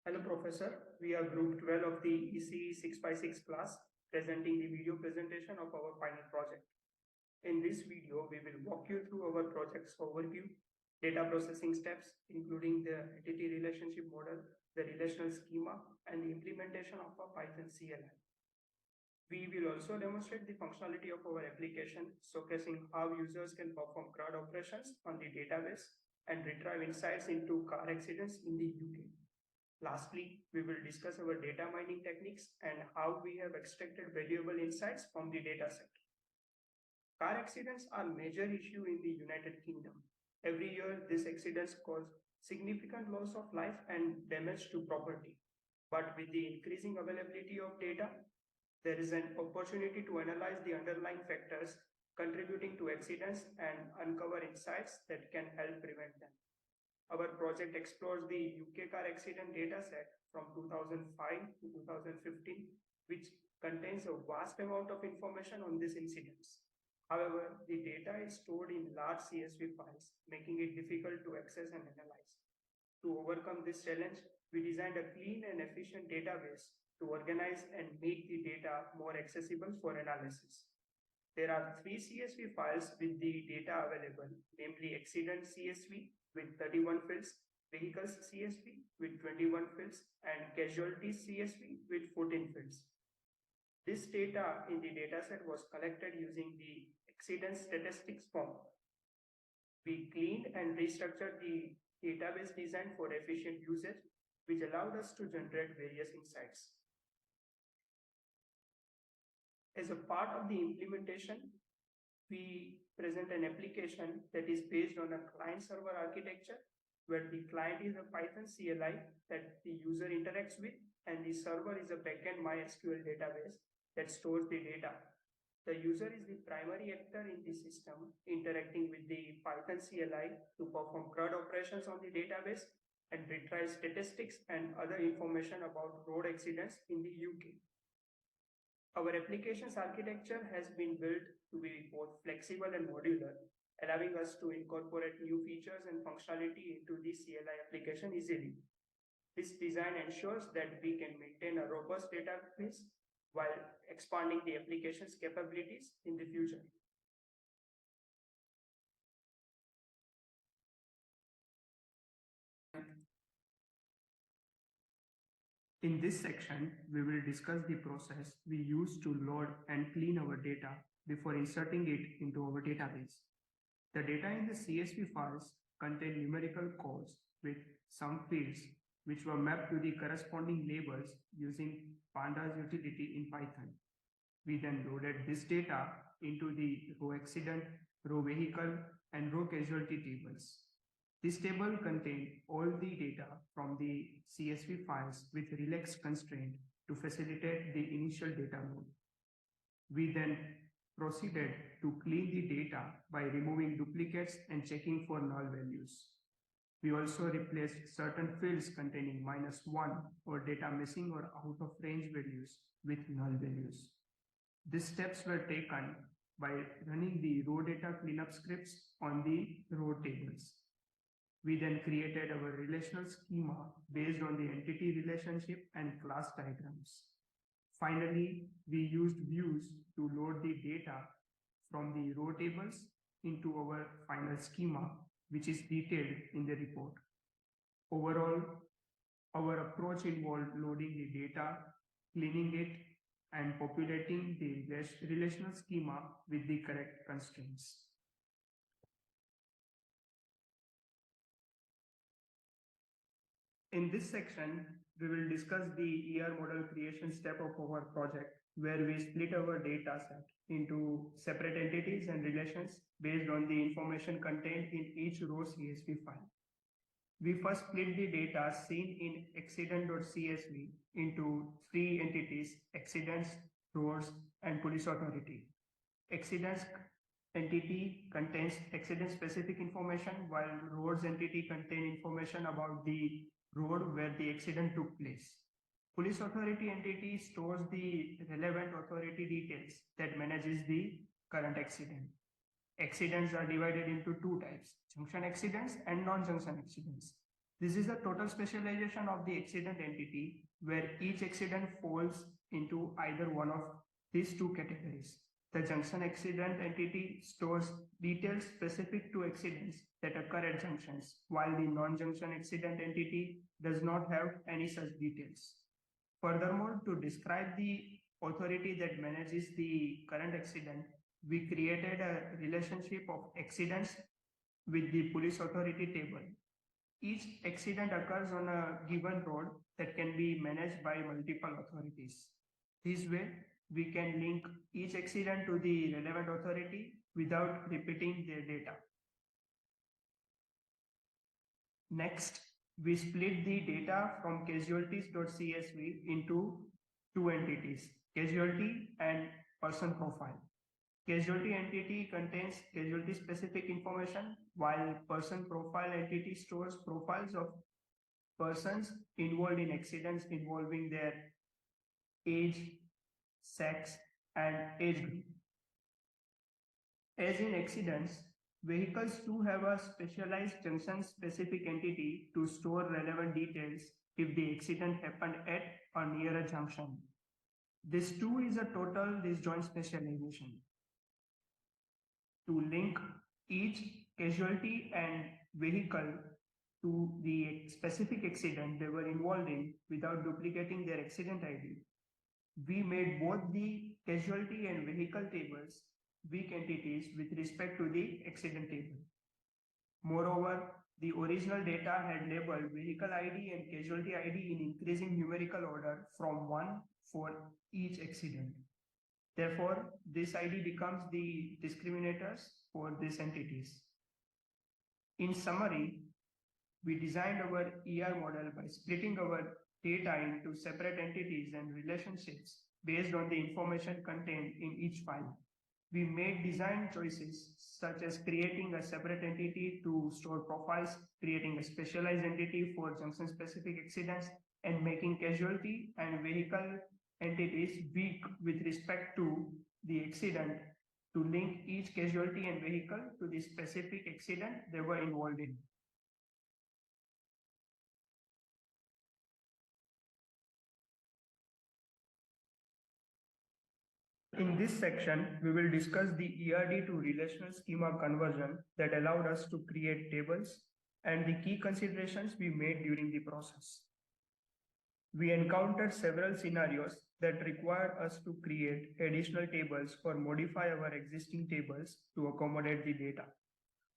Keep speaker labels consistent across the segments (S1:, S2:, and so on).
S1: Hello, Professor. We are Group 12 of the EC656 class, presenting the video presentation of our final project. In this video, we will walk you through our project's overview, data processing steps, including the entity relationship model, the relational schema, and the implementation of a Python CLI. We will also demonstrate the functionality of our application, showcasing how users can perform CRUD operations on the database and retrieve insights into car accidents in the UK. Lastly, we will discuss our data mining techniques and how we have extracted valuable insights from the dataset. Car accidents are a major issue in the United Kingdom. Every year, these accidents cause significant loss of life and damage to property. But with the increasing availability of data, there is an opportunity to analyze the underlying factors contributing to accidents and uncover insights that can help prevent them. Our project explores the UK car accident dataset from 2005 to 2015, which contains a vast amount of information on these incidents. However, the data is stored in large CSV files, making it difficult to access and analyze. To overcome this challenge, we designed a clean and efficient database to organize and make the data more accessible for analysis. There are 3 CSV files with the data available, namely accident CSV with 31 fields, vehicles CSV with 21 fields, and casualties CSV with 14 fields. This data in the dataset was collected using the accident statistics form. We cleaned and restructured the database design for efficient usage, which allowed us to generate various insights. As a part of the implementation, we present an application that is based on a client-server architecture, where the client is a Python CLI that the user interacts with, and the server is a backend MySQL database that stores the data. The user is the primary actor in the system, interacting with the Python CLI to perform CRUD operations on the database and retrieve statistics and other information about road accidents in the UK. Our application's architecture has been built to be both flexible and modular, allowing us to incorporate new features and functionality into the CLI application easily. This design ensures that we can maintain a robust database while expanding the application's capabilities in the future. In this section, we will discuss the process we use to load and clean our data before inserting it into our database. The data in the CSV files contain numerical codes with some fields which were mapped to the corresponding labels using pandas utility in Python. We then loaded this data into the row accident, row vehicle, and row casualty tables. This table contained all the data from the CSV files with relaxed constraint to facilitate the initial data load. We then proceeded to clean the data by removing duplicates and checking for null values. We also replaced certain fields containing -1 or data missing or out of range values with null values. These steps were taken by running the row data cleanup scripts on the row tables. We then created our relational schema based on the entity relationship and class diagrams. Finally, we used views to load the data from the row tables into our final schema, which is detailed in the report. Overall, our approach involved loading the data, cleaning it, and populating the relational schema with the correct constraints. In this section, we will discuss the ER model creation step of our project, where we split our data set into separate entities and relations based on the information contained in each row CSV file. We first split the data seen in accident.csv into 3 entities: accidents, roads, and police authority. Accidents entity contains accident-specific information, while roads entity contains information about the road where the accident took place. Police authority entity stores the relevant authority details that manages the current accident. Accidents are divided into 2 types: junction accidents and non-junction accidents. This is the total specialization of the accident entity, where each accident falls into either one of these two categories. The junction accident entity stores details specific to accidents that occur at junctions, while the non-junction accident entity does not have any such details. Furthermore, to describe the authority that manages the current accident, we created a relationship of accidents with the police authority table. Each accident occurs on a given road that can be managed by multiple authorities. This way, we can link each accident to the relevant authority without repeating their data. Next, we split the data from casualties.csv into two entities, casualty and person profile. Casualty entity contains casualty specific information, while person profile entity stores profiles of persons involved in accidents involving their age, sex, and age group. As in accidents, vehicles too have a specialized junction specific entity to store relevant details if the accident happened at or near a junction. This too is a total disjoint specialization. To link each casualty and vehicle to the specific accident they were involved in without duplicating their accident ID, we made both the casualty and vehicle tables weak entities with respect to the accident table. Moreover, the original data had labeled vehicle ID and casualty ID in increasing numerical order from 1 for each accident. Therefore, this ID becomes the discriminators for these entities. In summary, we designed our ER model by splitting our data into separate entities and relationships based on the information contained in each file. We made design choices such as creating a separate entity to store profiles, creating a specialized entity for junction-specific accidents, and making casualty and vehicle entities weak with respect to the accident to link each casualty and vehicle to the specific accident they were involved in. In this section, we will discuss the ERD to relational schema conversion that allowed us to create tables and the key considerations we made during the process. We encountered several scenarios that required us to create additional tables or modify our existing tables to accommodate the data.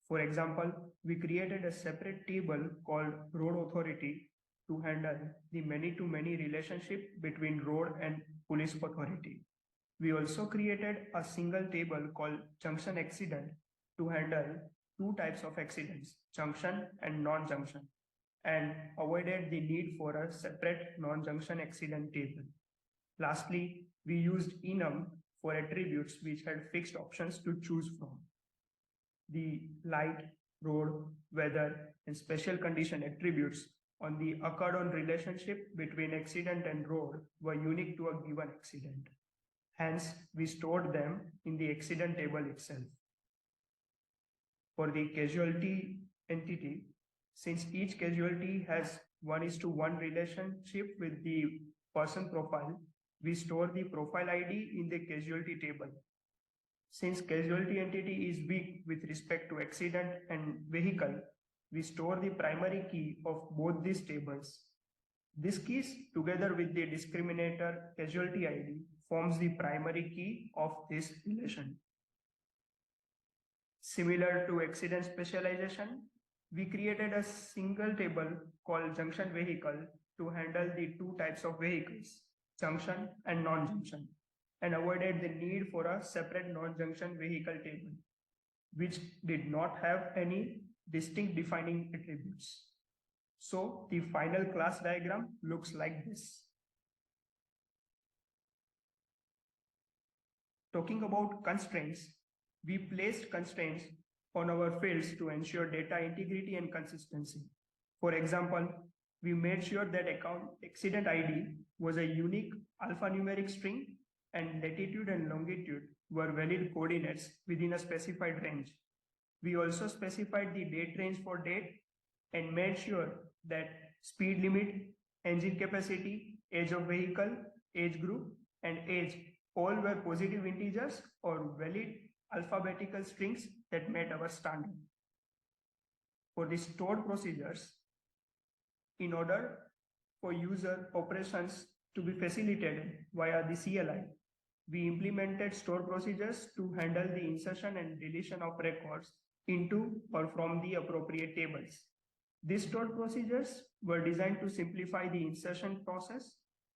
S1: For example, we created a separate table called road authority to handle the many-to-many relationship between road and police authority. We also created a single table called junction accident to handle two types of accidents, junction and non-junction, and avoided the need for a separate non-junction accident table. Lastly, we used enum for attributes which had fixed options to choose from. The light, road, weather, and special condition attributes on the occurred on relationship between accident and road were unique to a given accident. Hence, we stored them in the accident table itself. For the casualty entity, since each casualty has 1:1 relationship with the person profile, we store the profile ID in the casualty table. Since casualty entity is weak with respect to accident and vehicle, we store the primary key of both these tables. This keys, together with the discriminator casualty ID, forms the primary key of this relation. Similar to accident specialization, we created a single table called junction vehicle to handle the two types of vehicles, junction and non-junction, and avoided the need for a separate non-junction vehicle table, which did not have any distinct defining attributes. So the final class diagram looks like this. Talking about constraints, we placed constraints on our fields to ensure data integrity and consistency. For example, we made sure that accident ID was a unique alphanumeric string and latitude and longitude were valid coordinates within a specified range. We also specified the date range for date and made sure that speed limit, engine capacity, age of vehicle, age group, and age all were positive integers or valid alphabetical strings that met our standard. For the stored procedures, in order for user operations to be facilitated via the CLI, we implemented store procedures to handle the insertion and deletion of records into or from the appropriate tables. These stored procedures were designed to simplify the insertion process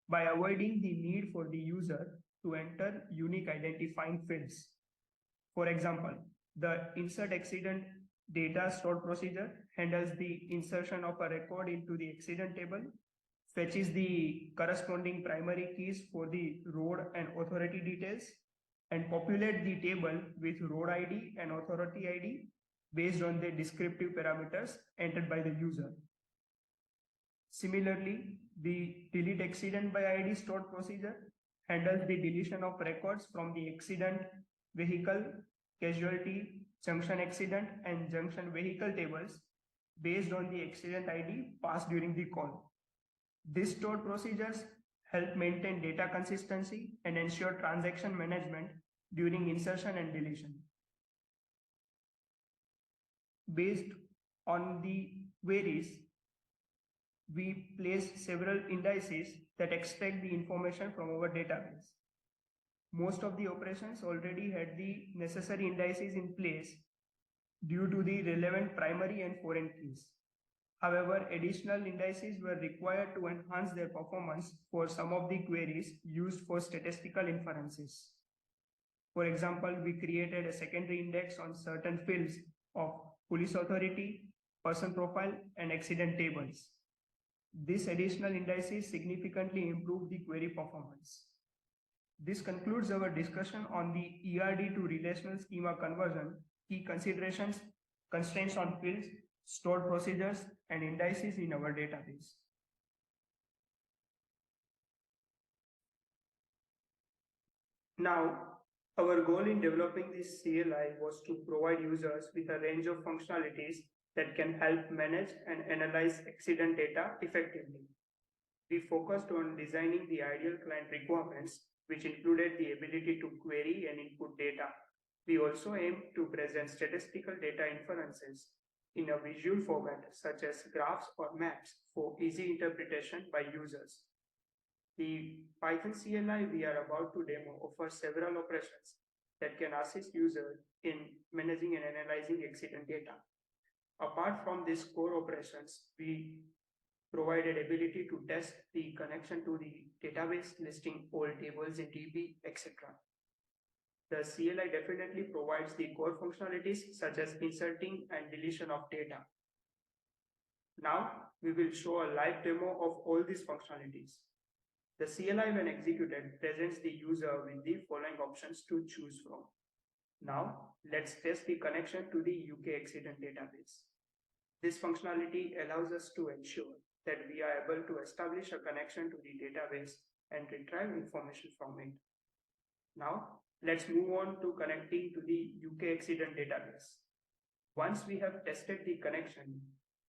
S1: by avoiding the need for the user to enter unique identifying fields. For example, the insert accident data stored procedure handles the insertion of a record into the accident table, fetches the corresponding primary keys for the road and authority details, and populate the table with road ID and authority ID based on the descriptive parameters entered by the user. Similarly, the delete accident by ID stored procedure handles the deletion of records from the accident, vehicle, casualty, junction accident, and junction vehicle tables based on the accident ID passed during the call. These stored procedures help maintain data consistency and ensure transaction management during insertion and deletion. Based on the queries, we place several indices that extract the information from our database. Most of the operations already had the necessary indices in place due to the relevant primary and foreign keys. However, additional indices were required to enhance their performance for some of the queries used for statistical inferences. For example, we created a secondary index on certain fields of police authority, person profile, and accident tables. These additional indices significantly improve the query performance. This concludes our discussion on the ERD to relational schema conversion, key considerations, constraints on fields, stored procedures, and indices in our database. Now, our goal in developing this CLI was to provide users with a range of functionalities that can help manage and analyze accident data effectively. We focused on designing the ideal client requirements, which included the ability to query and input data. We also aimed to present statistical data inferences in a visual format such as graphs or maps for easy interpretation by users. The Python CLI we are about to demo offers several operations that can assist users in managing and analyzing accident data. Apart from these core operations, we provided ability to test the connection to the database, listing all tables in DB, etc. The CLI definitely provides the core functionalities such as inserting and deletion of data. Now, we will show a live demo of all these functionalities. The CLI, when executed, presents the user with the following options to choose from. Now, let's test the connection to the UK accident database. This functionality allows us to ensure that we are able to establish a connection to the database and retrieve information from it. Now, let's move on to connecting to the UK accident database. Once we have tested the connection,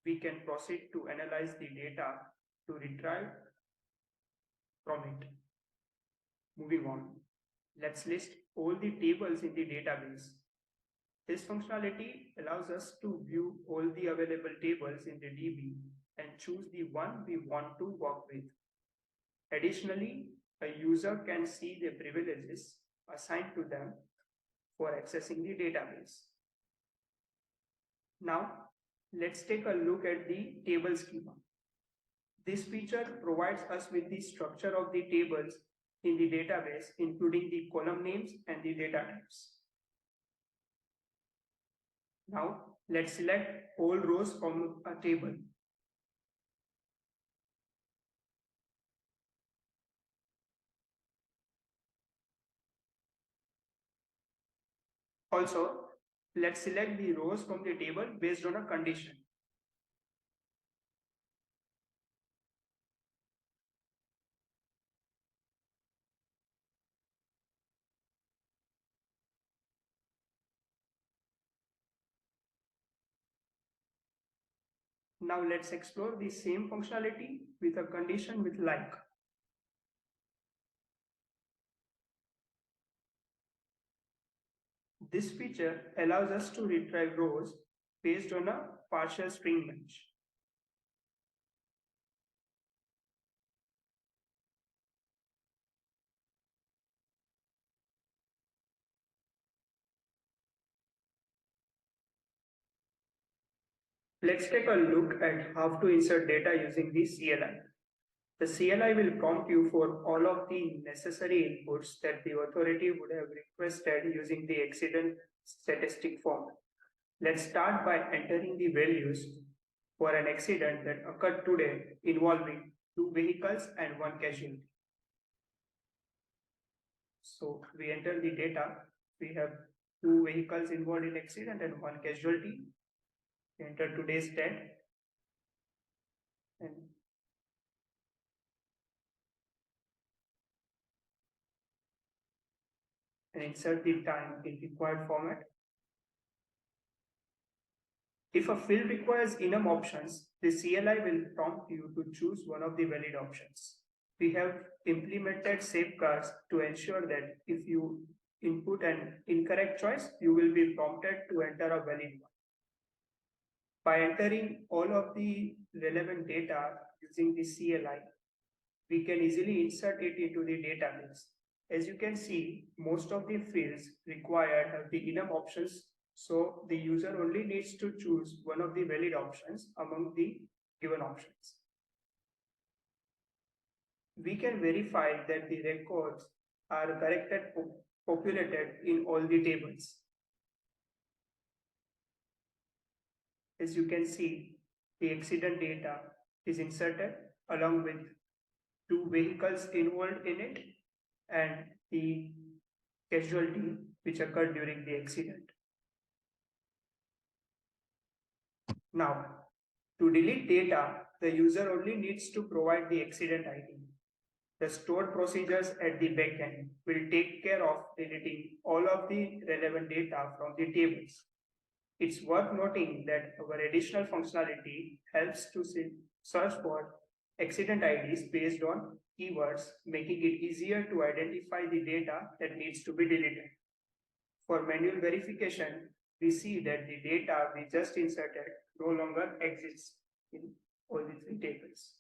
S1: we can proceed to analyze the data to retrieve from it. Moving on, let's list all the tables in the database. This functionality allows us to view all the available tables in the DB and choose the one we want to work with. Additionally, a user can see the privileges assigned to them for accessing the database. Now, let's take a look at the table schema. This feature provides us with the structure of the tables in the database, including the column names and the data types. Now, let's select all rows from a table. Also, let's select the rows from the table based on a condition. Now let's explore the same functionality with a condition with like. This feature allows us to retrieve rows based on a partial string match. Let's take a look at how to insert data using the CLI. The CLI will prompt you for all of the necessary inputs that the authority would have requested using the accident statistic form. Let's start by entering the values for an accident that occurred today involving 2 vehicles and 1 casualty. So we enter the data. We have 2 vehicles involved in accident and 1 casualty. We enter today's date and insert the time in required format. If a field requires enum options, the CLI will prompt you to choose one of the valid options. We have implemented safeguards to ensure that if you input an incorrect choice, you will be prompted to enter a valid one. By entering all of the relevant data using the CLI, we can easily insert it into the database. As you can see, most of the fields required have the enum options, so the user only needs to choose one of the valid options among the given options. We can verify that the records are corrected, populated in all the tables. As you can see, the accident data is inserted along with 2 vehicles involved in it and the casualty which occurred during the accident. Now, to delete data, the user only needs to provide the accident ID. The stored procedures at the backend will take care of deleting all of the relevant data from the tables. It's worth noting that our additional functionality helps to search for accident IDs based on keywords, making it easier to identify the data that needs to be deleted. For manual verification, we see that the data we just inserted no longer exists in all the 3 tables.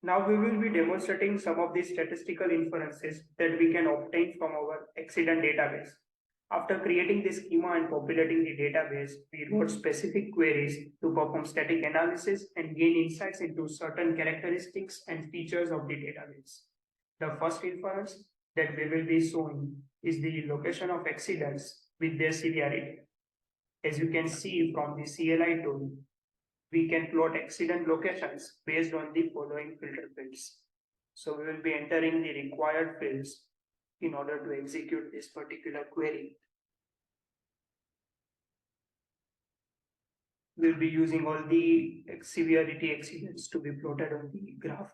S1: Now we will be demonstrating some of the statistical inferences that we can obtain from our accident database. After creating the schema and populating the database, we wrote specific queries to perform static analysis and gain insights into certain characteristics and features of the database. The first inference that we will be showing is the location of accidents with their severity. As you can see from the CLI tool, we can plot accident locations based on the following filter fields. So we will be entering the required fields in order to execute this particular query. We'll be using all the severity accidents to be plotted on the graph.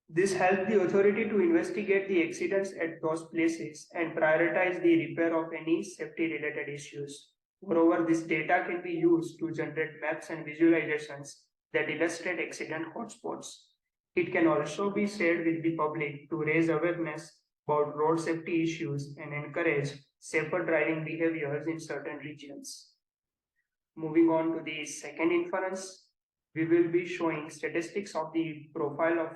S1: This helps the authority to investigate the accidents at those places and prioritize the repair of any safety-related issues. Moreover, this data can be used to generate maps and visualizations that illustrate accident hotspots. It can also be shared with the public to raise awareness about road safety issues and encourage safer driving behaviors in certain regions. Moving on to the second inference, we will be showing statistics of the profile of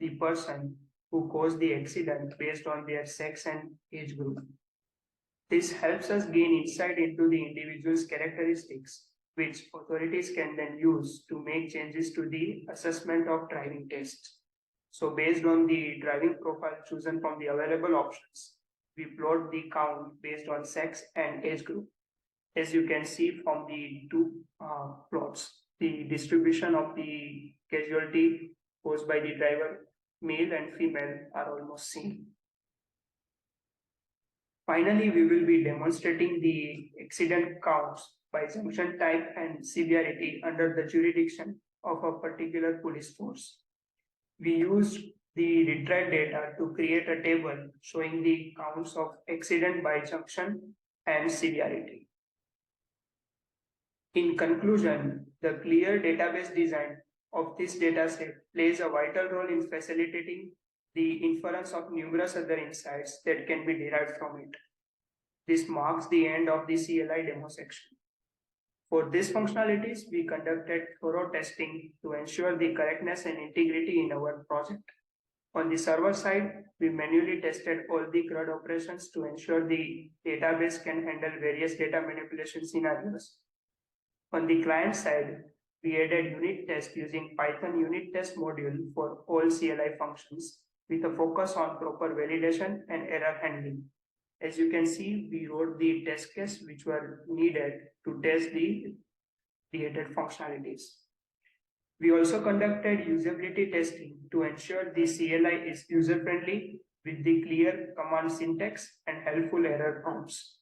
S1: the person who caused the accident based on their sex and age group. This helps us gain insight into the individual's characteristics, which authorities can then use to make changes to the assessment of driving tests. So based on the driving profile chosen from the available options, we plot the count based on sex and age group. As you can see from the 2 plots, the distribution of the casualty caused by the driver, male and female, are almost same. Finally, we will be demonstrating the accident counts by junction type and severity under the jurisdiction of a particular police force. We used the retrieved data to create a table showing the counts of accident by junction and severity. In conclusion, the clear database design of this dataset plays a vital role in facilitating the inference of numerous other insights that can be derived from it. This marks the end of the CLI demo section. For these functionalities, we conducted thorough testing to ensure the correctness and integrity in our project. On the server side, we manually tested all the CRUD operations to ensure the database can handle various data manipulation scenarios. On the client side, we added unit test using Python unit test module for all CLI functions with a focus on proper validation and error handling. As you can see, we wrote the test case which were needed to test the created functionalities. We also conducted usability testing to ensure the CLI is user-friendly with the clear command syntax and helpful error prompts.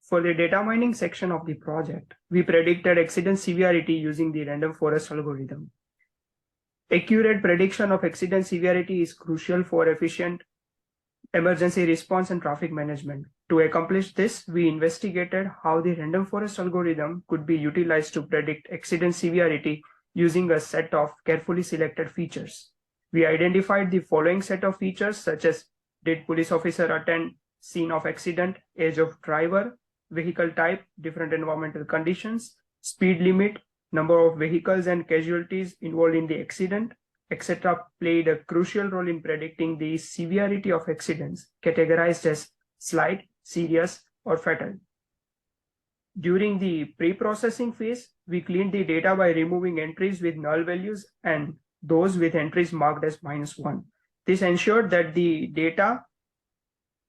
S1: For the data mining section of the project, we predicted accident severity using the random forest algorithm. Accurate prediction of accident severity is crucial for efficient emergency response and traffic management. To accomplish this, we investigated how the random forest algorithm could be utilized to predict accident severity using a set of carefully selected features. We identified the following set of features such as did police officer attend scene of accident, age of driver, vehicle type, different environmental conditions, speed limit, number of vehicles and casualties involved in the accident, etc. played a crucial role in predicting the severity of accidents categorized as slight, serious, or fatal. During the pre-processing phase, we cleaned the data by removing entries with null values and those with entries marked as -1. This ensured that the data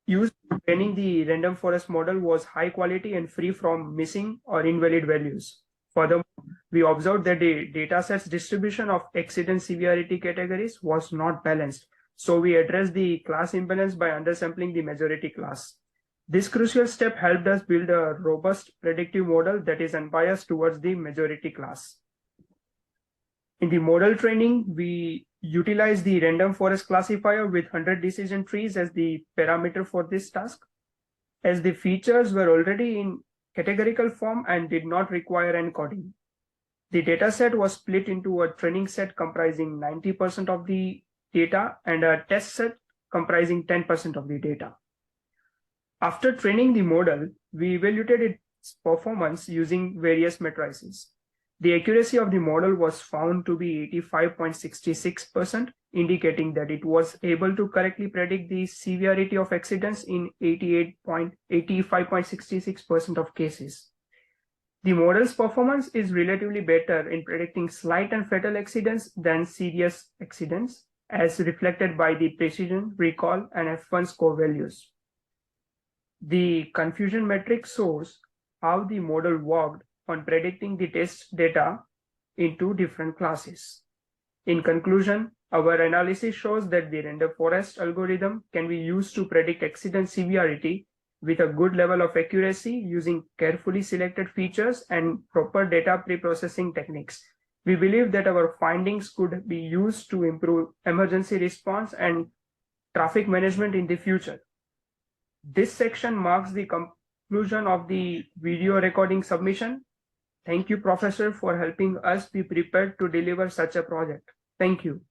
S1: used in training the random forest model was high quality and free from missing or invalid values. Furthermore, we observed that the dataset's distribution of accident severity categories was not balanced, so we addressed the class imbalance by undersampling the majority class. This crucial step helped us build a robust predictive model that is unbiased towards the majority class. In the model training, we utilized the random forest classifier with 100 decision trees as the parameter for this task, as the features were already in categorical form and did not require encoding. The dataset was split into a training set comprising 90% of the data and a test set comprising 10% of the data. After training the model, we evaluated its performance using various matrices. The accuracy of the model was found to be 85.66%, indicating that it was able to correctly predict the severity of accidents in 85.66% of cases. The model's performance is relatively better in predicting slight and fatal accidents than serious accidents, as reflected by the precision, recall, and F1 score values. The confusion metric shows how the model worked on predicting the test data in two different classes. In conclusion, our analysis shows that the random forest algorithm can be used to predict accident severity with a good level of accuracy using carefully selected features and proper data pre-processing techniques. We believe that our findings could be used to improve emergency response and traffic management in the future. This section marks the conclusion of the video recording submission. Thank you, Professor, for helping us be prepared to deliver such a project. Thank you.